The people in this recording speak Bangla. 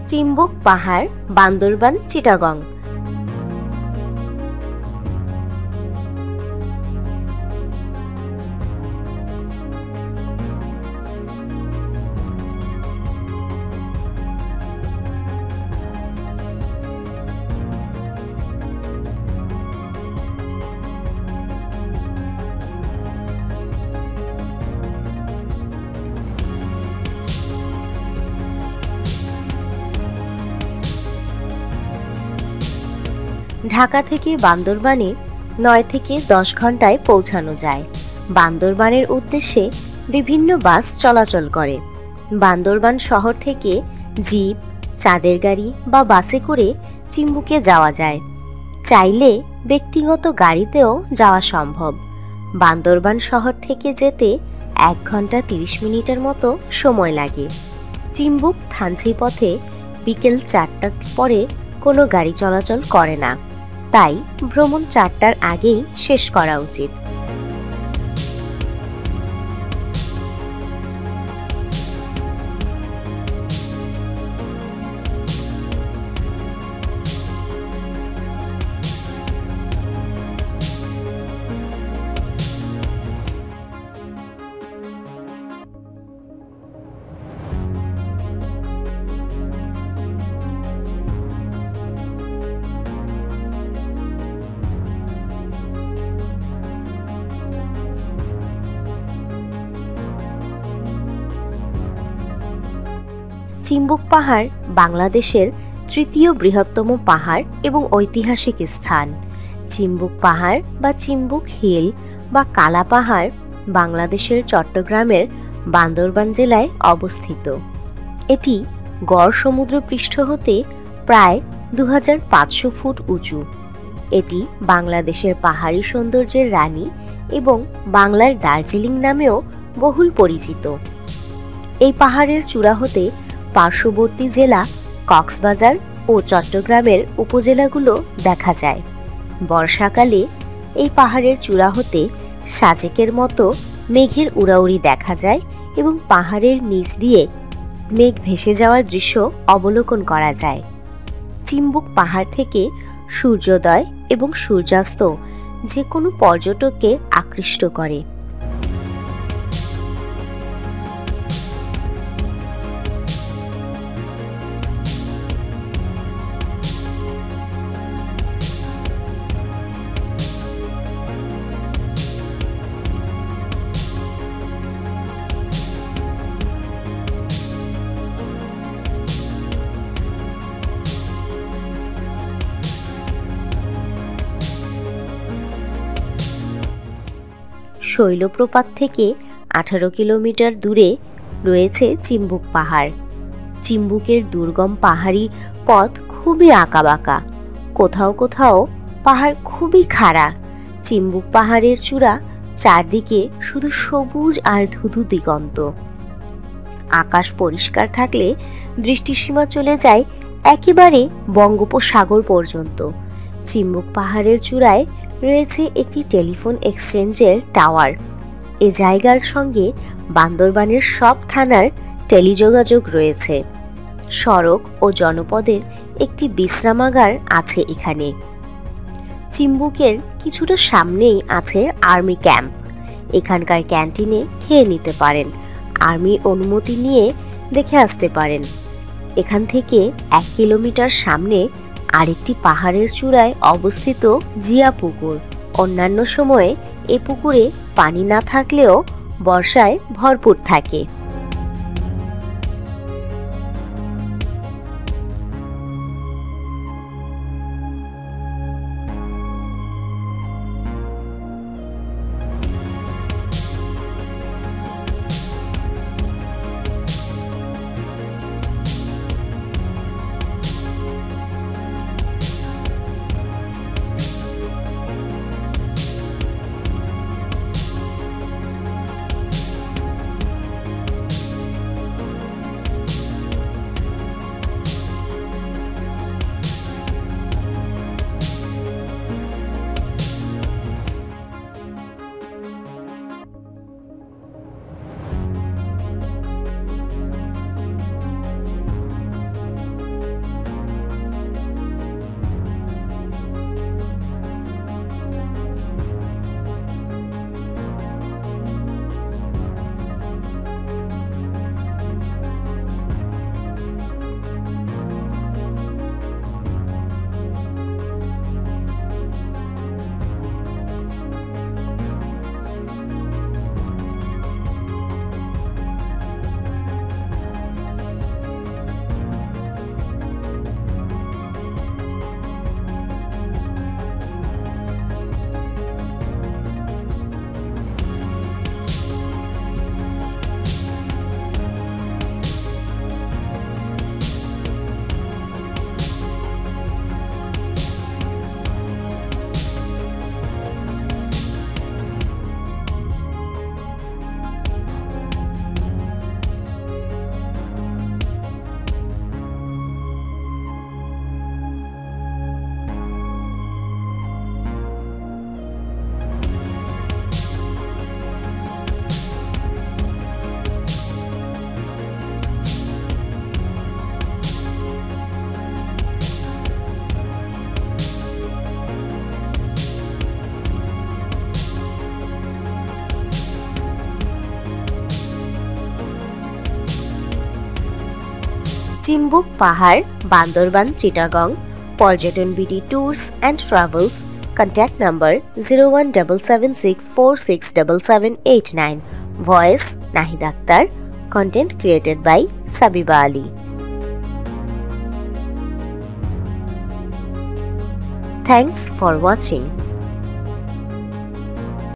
চিম্বুক পাহাড়, বান্দরবান, চিটাগং। ঢাকা থেকে বান্দরবানে 9 থেকে 10 ঘন্টায় পৌঁছানো যায়। বান্দরবানের উদ্দেশ্যে বিভিন্ন বাস চলাচল করে। বান্দরবান শহর থেকে জিপ, চাঁদের গাড়ি বা বাসে করে চিম্বুকে যাওয়া যায়। চাইলে ব্যক্তিগত গাড়িতেও যাওয়া সম্ভব। বান্দরবান শহর থেকে যেতে 1 ঘন্টা 30 মিনিটের মতো সময় লাগে। চিম্বুক থানচি পথে বিকেল 4টার পরে কোনো গাড়ি চলাচল করে না, তাই ভ্রমণ 4টার আগেই শেষ করা উচিত। চিম্বুক পাহাড় বাংলাদেশের তৃতীয় বৃহত্তম পাহাড় এবং ঐতিহাসিক স্থান। চিম্বুক পাহাড় বা চিম্বুক হিল বা কালা পাহাড় বাংলাদেশের চট্টগ্রামের বান্দরবান জেলায় অবস্থিত। এটি গড় সমুদ্রপৃষ্ঠ হতে প্রায় 2500 ফুট উঁচু। এটি বাংলাদেশের পাহাড়ি সৌন্দর্যের রানী এবং বাংলার দার্জিলিং নামেও বহুল পরিচিত। এই পাহাড়ের চূড়া হতে পার্শ্ববর্তী জেলা কক্সবাজার ও চট্টগ্রামের উপজেলাগুলো দেখা যায়। বর্ষাকালে এই পাহাড়ের চূড়া হতে সাজেকের মতো মেঘের উড়াউড়ি দেখা যায় এবং পাহাড়ের নিচ দিয়ে মেঘ ভেসে যাওয়ার দৃশ্য অবলোকন করা যায়। চিম্বুক পাহাড় থেকে সূর্যোদয় এবং সূর্যাস্ত যে কোনো পর্যটককে আকৃষ্ট করে। শৈলপ্রপাত থেকে 18 কিলোমিটার দূরে রয়েছে চিম্বুক পাহাড়। চিম্বুকের দুর্গম পাহাড়ি পথ খুবই আঁকাবাঁকা, কোথাও কোথাও পাহাড় খুবই খাড়া। চিম্বুক পাহাড়ের চূড়া চারদিকে শুধু সবুজ আর ধুধু দিগন্ত। আকাশ পরিষ্কার থাকলে দৃষ্টিসীমা চলে যায় একেবারে বঙ্গোপসাগর পর্যন্ত। চিম্বুক পাহাড়ের চূড়ায় রয়েছে একটি টেলিফোন এক্সচেঞ্জের টাওয়ার। এ জায়গার সঙ্গে বান্দরবানের সব থানার টেলিযোগাযোগ রয়েছে। সড়ক ও জনপদের একটি বিশ্রামাগার আছে এখানে। চিম্বুকের কিছুটা সামনেই আছে আর্মি ক্যাম্প। এখানকার ক্যান্টিনে খেয়ে নিতে পারেন। আর্মি অনুমতি নিয়ে দেখে আসতে পারেন। এখান থেকে 1 কিলোমিটার সামনে আরেকটি পাহাড়ের চূড়ায় অবস্থিত জিয়া পুকুর। অন্যান্য সময়ে এ পুকুরে পানি না থাকলেও বর্ষায় ভরপুর থাকে। চিম্বুক পাহাড়, বান্দরবান, চিটাগং, পর্যটন BD tours and travels, contact number 01776467789, voice Nahid Akhtar, content created by Sabiba Ali. Thanks for watching.